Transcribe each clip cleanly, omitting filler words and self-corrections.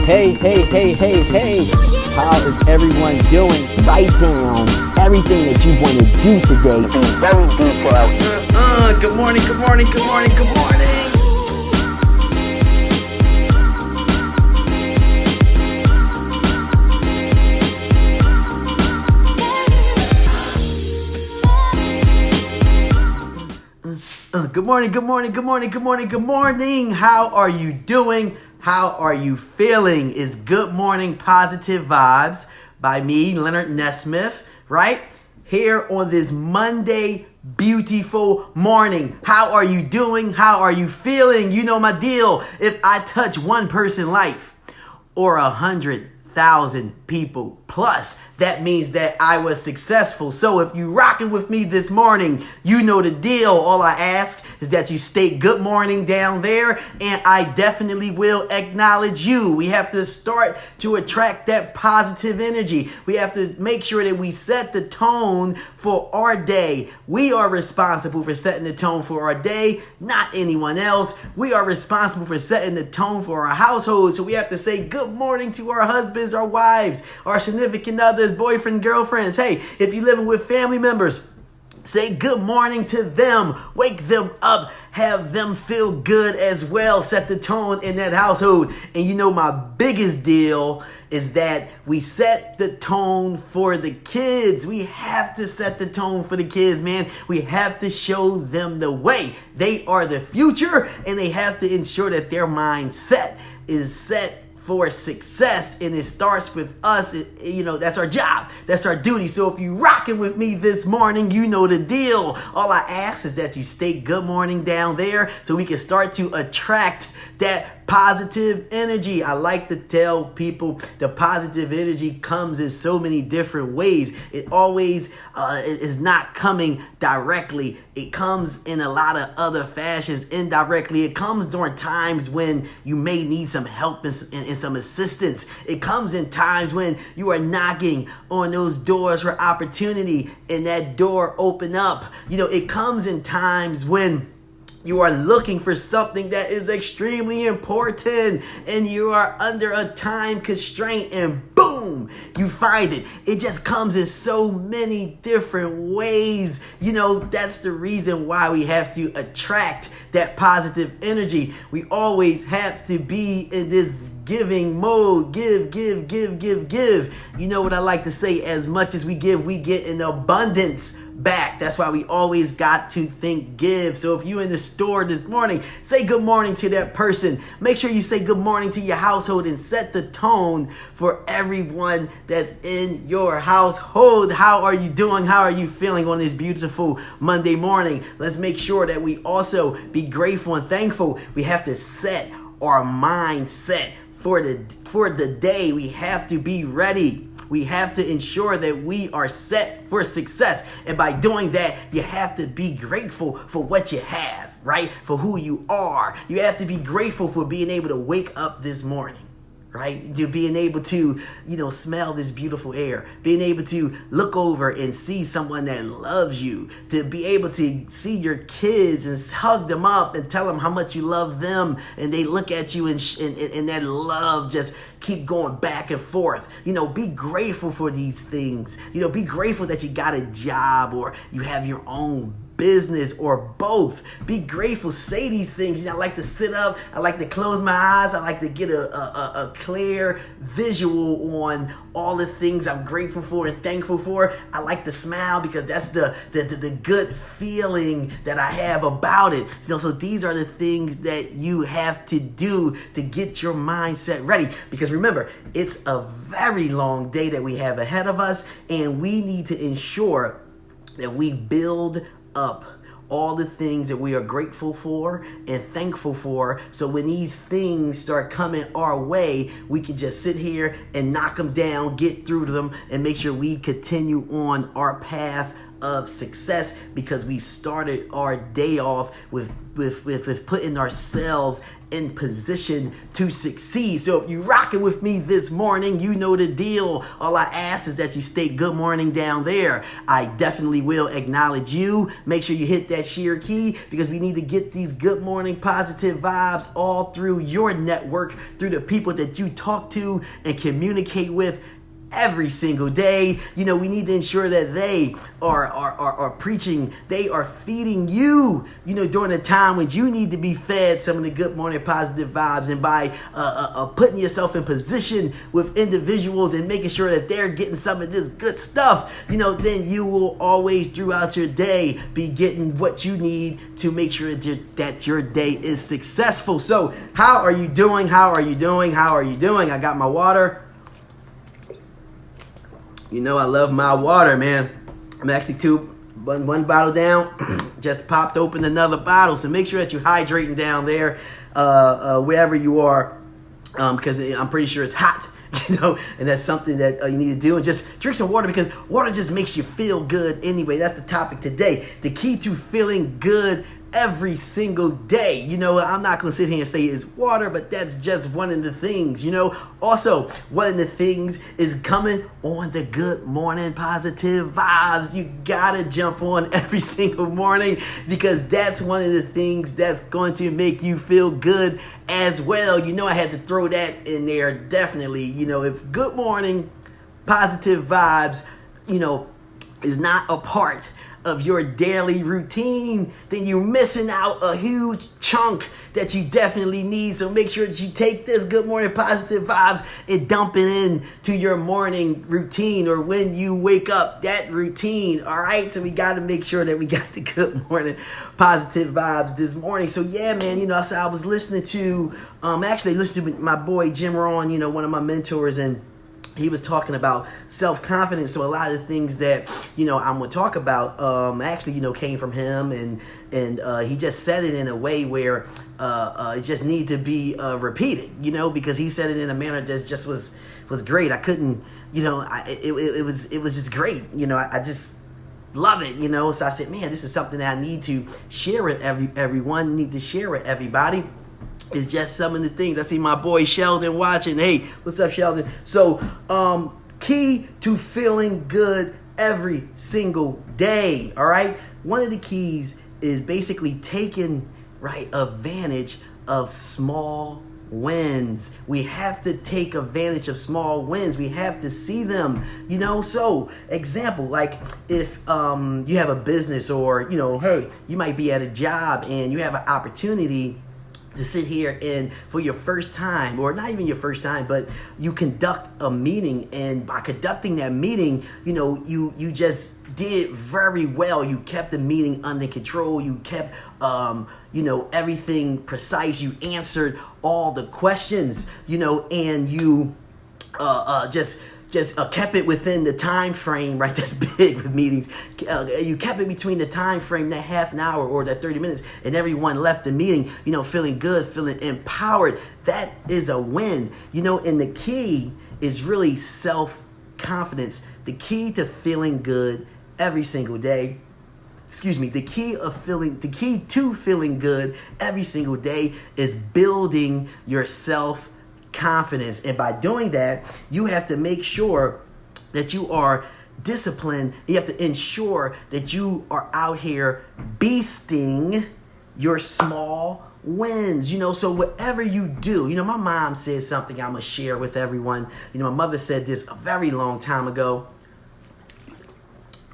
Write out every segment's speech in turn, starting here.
Hey. How is everyone doing? Write down everything that you want to do today. Be very detailed. Good morning. Good morning. How are you doing? How are you feeling? It's Good Morning Positive Vibes by me, Leonard Nesmith, right? Here on this Monday beautiful morning. How are you doing? How are you feeling? You know my deal. If I touch one person's life or 100,000 people plus, that means that I was successful. So if you rocking with me this morning, you know the deal. All I ask is that you stay good morning down there, and I definitely will acknowledge you. We have to start to attract that positive energy. We have to make sure that we set the tone for our day. We are responsible for setting the tone for our day, not anyone else. We are responsible for setting the tone for our household. So we have to say good morning to our husbands, our wives, our significant others, boyfriend, girlfriends. Hey, if you're living with family members, say good morning to them. Wake them up. Have them feel good as well. Set the tone in that household. And you know my biggest deal is that we set the tone for the kids. We have to set the tone for the kids, man. We have to show them the way. They are the future, and they have to ensure that their mindset is set for success, and it starts with us. That's our job. That's our duty. So if you rocking with me this morning, you know the deal. All I ask is that you stay good morning down there so we can start to attract that positive energy. I like to tell people the positive energy comes in so many different ways. It always is not coming directly. It comes in a lot of other fashions indirectly. It comes during times when you may need some help and some assistance. It comes in times when you are knocking on those doors for opportunity and that door open up. It comes in times when you are looking for something that is extremely important and you are under a time constraint, and boom, you find it. It just comes in so many different ways. That's the reason why we have to attract that positive energy. We always have to be in this giving mode. Give. You know what I like to say? As much as we give, we get in abundance back. That's why we always got to think give. So if you in the store this morning, say good morning to that person. Make sure you say good morning to your household and set the tone for everyone that's in your household. How are you doing? How are you feeling on this beautiful Monday morning? Let's make sure that we also be grateful and thankful. We have to set our mindset for the day. We have to be ready. We have to ensure that we are set for success. And by doing that, you have to be grateful for what you have, right? For who you are. You have to be grateful for being able to wake up this morning, right? You being able to, smell this beautiful air, being able to look over and see someone that loves you, to be able to see your kids and hug them up and tell them how much you love them, and they look at you and that love just keep going back and forth. Be grateful for these things. Be grateful that you got a job or you have your own business or both. Be grateful. Say these things. I like to sit up. I like to close my eyes. I like to get a clear visual on all the things I'm grateful for and thankful for. I like to smile because that's the good feeling that I have about it. So these are the things that you have to do to get your mindset ready. Because remember, it's a very long day that we have ahead of us, and we need to ensure that we build up all the things that we are grateful for and thankful for, so when these things start coming our way, we can just sit here and knock them down, get through them, and make sure we continue on our path of success because we started our day off with putting ourselves in position to succeed. So if you rocking with me this morning, you know the deal. All I ask is that you stay good morning down there. I definitely will acknowledge you. Make sure you hit that share key because we need to get these good morning positive vibes all through your network, through the people that you talk to and communicate with every single day. You know, we need to ensure that they are preaching, they are feeding you, you know, during a time when you need to be fed some of the good morning positive vibes. And by putting yourself in position with individuals and making sure that they're getting some of this good stuff, you know, then you will always throughout your day be getting what you need to make sure that your day is successful. So how are you doing? How are you doing? How are you doing? I got my water. You know I love my water, man. I'm actually one bottle down. Just popped open another bottle. So make sure that you're hydrating down there, wherever you are, because I'm pretty sure it's hot, you know, and that's something that you need to do. And just drink some water because water just makes you feel good anyway. That's the topic today. The key to feeling good every single day. You know, I'm not going to sit here and say it's water, but that's just one of the things, you know. Also, one of the things is coming on the good morning positive vibes. You got to jump on every single morning because that's one of the things that's going to make you feel good as well. You know, I had to throw that in there definitely. You know, if good morning positive vibes, you know, is not a part of your daily routine, then you're missing out a huge chunk that you definitely need. So make sure that you take this good morning positive vibes and dump it in to your morning routine or when you wake up, that routine. All right. So we got to make sure that we got the good morning positive vibes this morning. So yeah, man, you know, so I was listening to, listening to my boy Jim Rohn, you know, one of my mentors, and he was talking about self-confidence. So a lot of the things that, you know, I'm going to talk about, you know, came from him, and he just said it in a way where it just need to be repeated, you know, because he said it in a manner that just was great. I couldn't, you know, it was just great. You know, I just love it, you know. So I said, man, this is something that I need to share with everyone, need to share with everybody. It's just some of the things. I see my boy Sheldon watching. Hey, what's up, Sheldon? So, key to feeling good every single day, all right? One of the keys is basically taking, right, advantage of small wins. We have to take advantage of small wins. We have to see them, you know. So, example, like if you have a business, or, you know, hey, you might be at a job and you have an opportunity to sit here and for your first time, or not even your first time, but you conduct a meeting, and by conducting that meeting, you know, you just did very well. You kept the meeting under control. You kept, you know, everything precise. You answered all the questions, you know, and you just kept it within the time frame, right? That's big with meetings. You kept it between the time frame, that half an hour or that 30 minutes, and everyone left the meeting, you know, feeling good, feeling empowered. That is a win, you know. And the key is really self-confidence. The key to feeling good every single day. The key to feeling good every single day is building your self-confidence. And by doing that, you have to make sure that you are disciplined. You have to ensure that you are out here beasting your small wins, you know. So whatever you do, you know, my mom said something I'm gonna share with everyone. You know, my mother said this a very long time ago.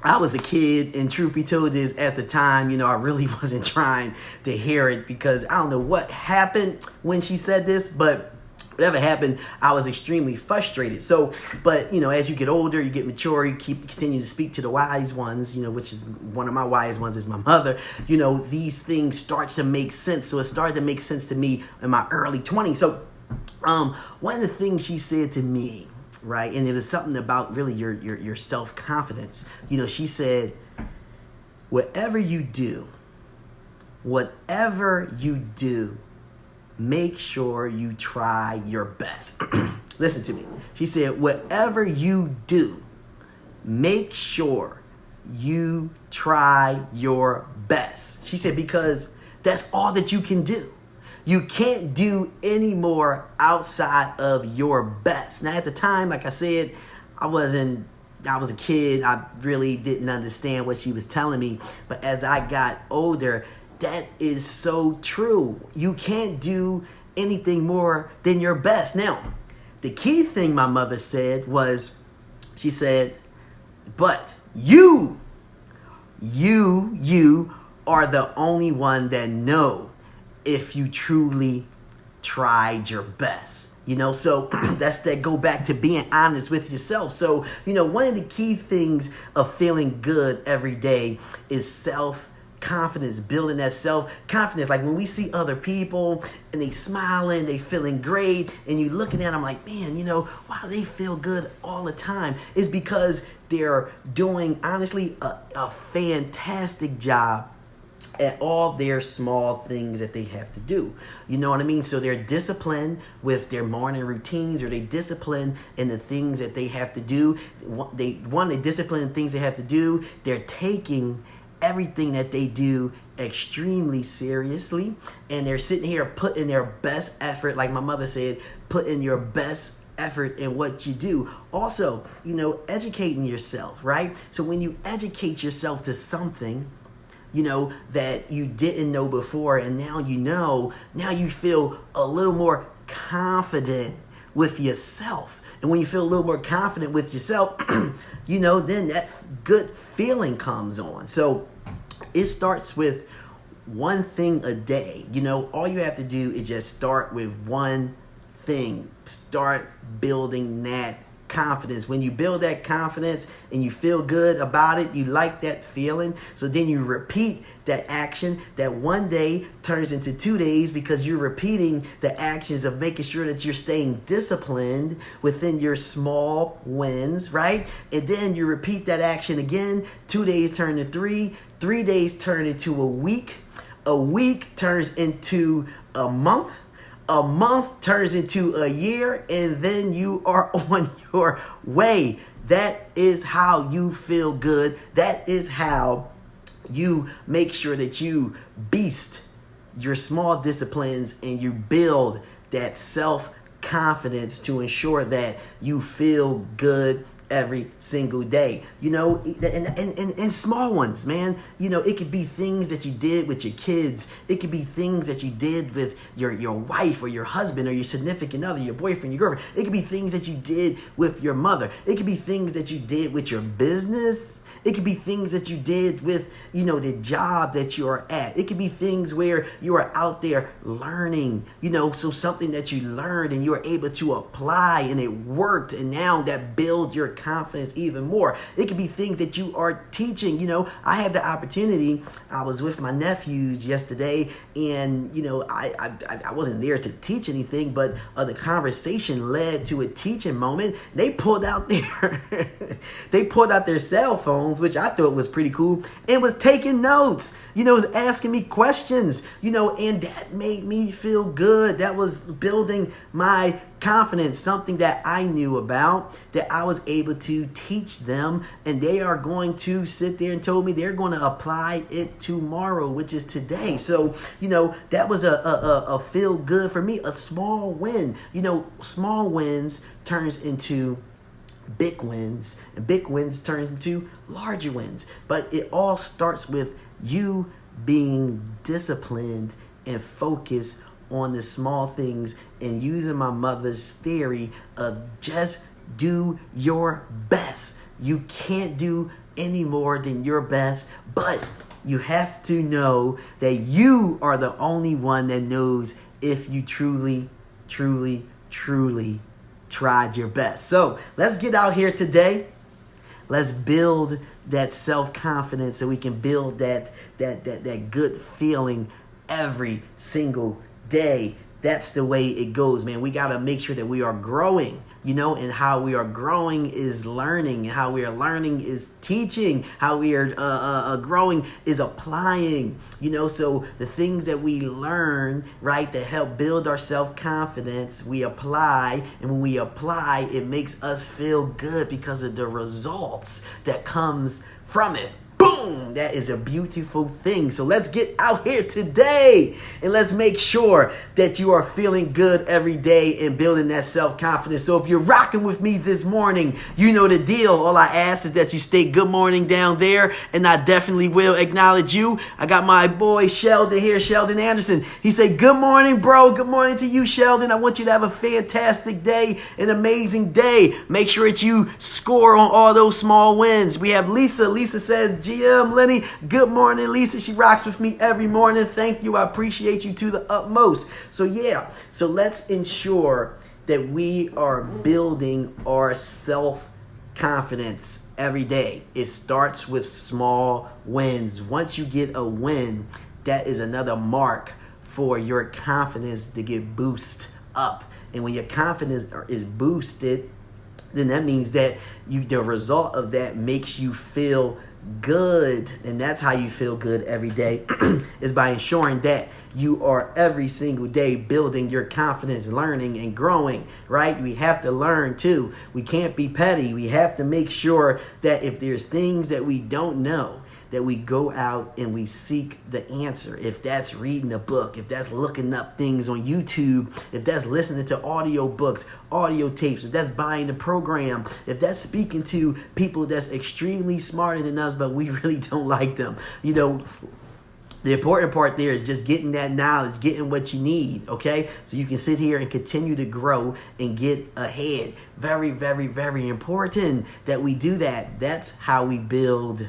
I was a kid, and truth be told is, at the time, you know, I really wasn't trying to hear it, because I don't know what happened when she said this, but whatever happened, I was extremely frustrated. So, but, you know, as you get older, you get mature, you continue to speak to the wise ones, you know, which is one of my wise ones is my mother. You know, these things start to make sense. So it started to make sense to me in my early 20s. So, one of the things she said to me, right, and it was something about really your self-confidence. You know, she said, whatever you do, make sure you try your best. Listen to me. She said, whatever you do, make sure you try your best. She said, because that's all that you can do. You can't do any more outside of your best. Now, at the time, like I said, I was a kid. I really didn't understand what she was telling me. But as I got older, that is so true. You can't do anything more than your best. Now, the key thing my mother said was, she said, but you are the only one that know if you truly tried your best. So that's that go back to being honest with yourself. So, one of the key things of feeling good every day is self-confidence, building that self-confidence. Like when we see other people and they smiling, they feeling great, and you looking at them like, man, why do they feel good all the time? It's because they're doing, honestly, a fantastic job at all their small things that they have to do. You know what I mean? So they're disciplined with their morning routines, or they disciplined in the things that they have to do. They discipline in things they have to do. They're taking everything that they do extremely seriously, and they're sitting here putting their best effort, like my mother said, put in your best effort in what you do. Also, educating yourself, right? So when you educate yourself to something, that you didn't know before, and now now you feel a little more confident with yourself. And when you feel a little more confident with yourself, then that good feeling comes on. So it starts with one thing a day. All you have to do is just start with one thing. Start building that confidence. When you build that confidence and you feel good about it, you like that feeling. So then you repeat that action. That one day turns into 2 days, because you're repeating the actions of making sure that you're staying disciplined within your small wins, right? And then you repeat that action again. 2 days turn to 3. 3 days turn into a week. A week turns into a month. A month turns into a year, and then you are on your way. That is how you feel good. That is how you make sure that you beast your small disciplines and you build that self-confidence to ensure that you feel good every single day. And small ones, man. It could be things that you did with your kids. It could be things that you did with your wife or your husband or your significant other, your boyfriend, your girlfriend. It could be things that you did with your mother. It could be things that you did with your business. It could be things that you did with, the job that you are at. It could be things where you are out there learning, so something that you learned and you are able to apply and it worked, and now that builds your confidence even more. It could be things that you are teaching. I had the opportunity, I was with my nephews yesterday, and, I wasn't there to teach anything, but the conversation led to a teaching moment. They pulled out their cell phones, which I thought was pretty cool, and was taking notes, was asking me questions, and that made me feel good. That was building my confidence, something that I knew about, that I was able to teach them, and they are going to sit there and told me they're going to apply it tomorrow, which is today. So, that was a feel good for me, a small win. Small wins turns into big wins, and big wins turns into larger wins. But it all starts with you being disciplined and focused on the small things, and using my mother's theory of just do your best. You can't do any more than your best, but you have to know that you are the only one that knows if you truly tried your best. So let's get out here today. Let's build that self-confidence so we can build that good feeling every single day. That's the way it goes, man. We got to make sure that we are growing, and how we are growing is learning, and how we are learning is teaching, how we are growing is applying, so the things that we learn, right, that help build our self-confidence, we apply, and when we apply, it makes us feel good because of the results that comes from it. Boom! Boom! That is a beautiful thing. So let's get out here today and let's make sure that you are feeling good every day and building that self-confidence. So if you're rocking with me this morning, you know the deal. All I ask is that you stay good morning down there, and I definitely will acknowledge you. I got my boy Sheldon here, Sheldon Anderson. He said, good morning, bro. Good morning to you, Sheldon. I want you to have a fantastic day, an amazing day. Make sure that you score on all those small wins. We have Lisa. Lisa says, GM Lenny, good morning, Lisa. She rocks with me every morning. Thank you. I appreciate you to the utmost. So let's ensure that we are building our self-confidence every day. It starts with small wins. Once you get a win, that is another mark for your confidence to get boosted up. And when your confidence is boosted, then that means that the result of that makes you feel good. And that's how you feel good every day is by ensuring that you are every single day building your confidence, learning and growing, right? We have to learn too. We can't be petty. We have to make sure that if there's things that we don't know, that we go out and we seek the answer. If that's reading a book, if that's looking up things on YouTube, if that's listening to audio books, audio tapes, if that's buying the program, if that's speaking to people that's extremely smarter than us, but we really don't like them. You know, the important part there is just getting that knowledge, getting what you need, okay? So you can sit here and continue to grow and get ahead. Very, very, very important that we do that. That's how we build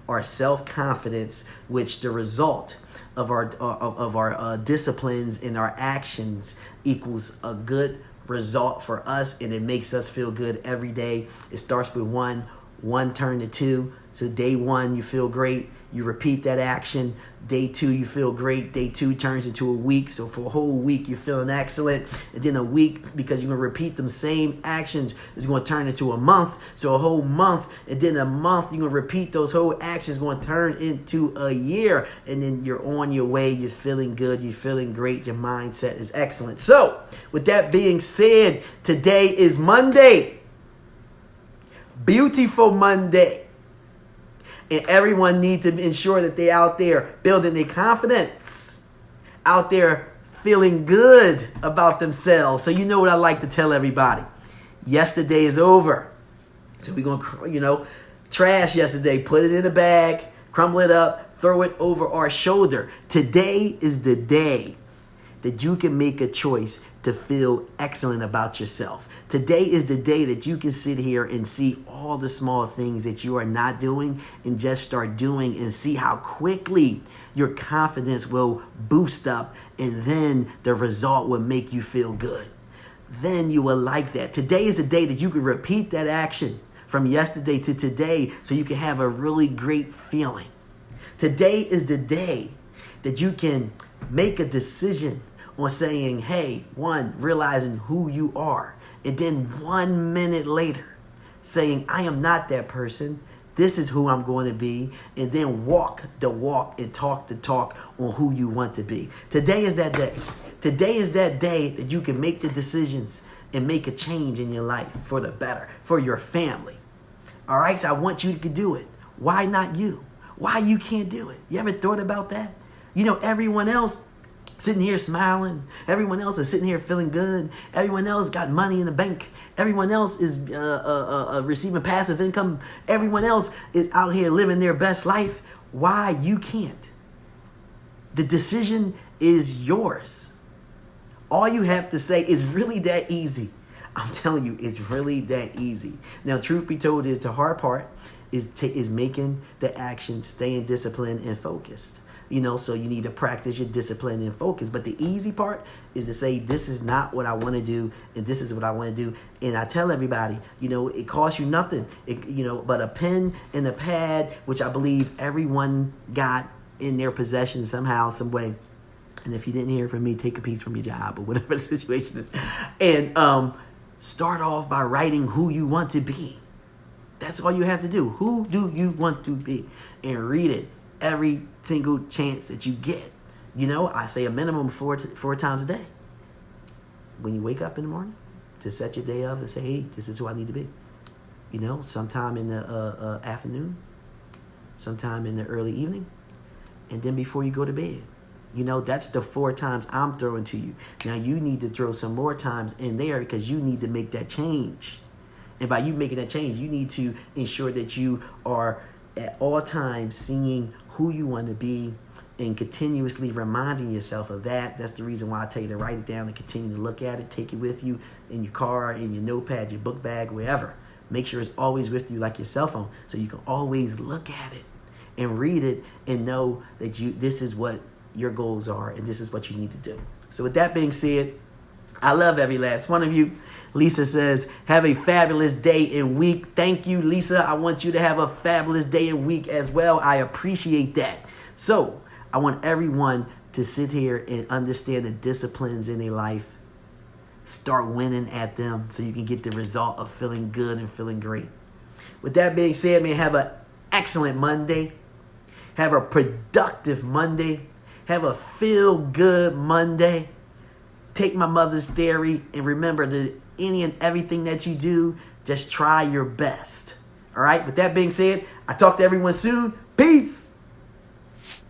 our self-confidence, which the result of our disciplines and our actions equals a good result for us, and it makes us feel good every day. It starts with one turn to two. So day one, you feel great. You repeat that action. Day two, you feel great. Day two turns into a week. So for a whole week, you're feeling excellent. And then a week, because you're going to repeat them same actions, is going to turn into a month. So a whole month. And then a month, you're going to repeat those whole actions, going to turn into a year. And then you're on your way. You're feeling good. You're feeling great. Your mindset is excellent. So with that being said, today is Monday. Beautiful Monday. And everyone needs to ensure that they're out there building their confidence, out there feeling good about themselves. So you know what I like to tell everybody. Yesterday is over. So we're going to, trash yesterday, put it in a bag, crumble it up, throw it over our shoulder. Today is the day that you can make a choice to feel excellent about yourself. Today is the day that you can sit here and see all the small things that you are not doing and just start doing and see how quickly your confidence will boost up, and then the result will make you feel good. Then you will like that. Today is the day that you can repeat that action from yesterday to today so you can have a really great feeling. Today is the day that you can make a decision on saying, hey, realizing who you are. And then 1 minute later, saying, I am not that person. This is who I'm going to be. And then walk the walk and talk the talk on who you want to be. Today is that day. Today is that day that you can make the decisions and make a change in your life for the better, for your family. All right, so I want you to do it. Why not you? Why you can't do it? You ever thought about that? Everyone else sitting here smiling. Everyone else is sitting here feeling good. Everyone else got money in the bank. Everyone else is receiving passive income. Everyone else is out here living their best life. Why you can't? The decision is yours. All you have to say is really that easy. I'm telling you, it's really that easy. Now, truth be told, is the hard part is making the action, staying disciplined and focused. So you need to practice your discipline and focus. But the easy part is to say, this is not what I want to do, and this is what I want to do. And I tell everybody, it costs you nothing, but a pen and a pad, which I believe everyone got in their possession somehow, some way. And if you didn't hear from me, take a piece from your job or whatever the situation is. And start off by writing who you want to be. That's all you have to do. Who do you want to be? And read it every single chance that you get. I say a minimum four times a day. When you wake up in the morning, to set your day up and say, hey, this is who I need to be. Sometime in the afternoon, sometime in the early evening, and then before you go to bed. You know, that's the 4 times I'm throwing to you. Now you need to throw some more times in there because you need to make that change. And by you making that change, you need to ensure that you are at all times seeing who you want to be and continuously reminding yourself of that. That's the reason why I tell you to write it down and continue to look at it. Take it with you in your car, in your notepad, your book bag, wherever. Make sure it's always with you like your cell phone so you can always look at it and read it and know that this is what your goals are and this is what you need to do. So with that being said, I love every last one of you. Lisa says, have a fabulous day and week. Thank you, Lisa. I want you to have a fabulous day and week as well. I appreciate that. So I want everyone to sit here and understand the disciplines in their life. Start winning at them so you can get the result of feeling good and feeling great. With that being said, man, have an excellent Monday. Have a productive Monday. Have a feel-good Monday. Take my mother's theory and remember that any and everything that you do, just try your best. All right? With that being said, I talk to everyone soon. Peace.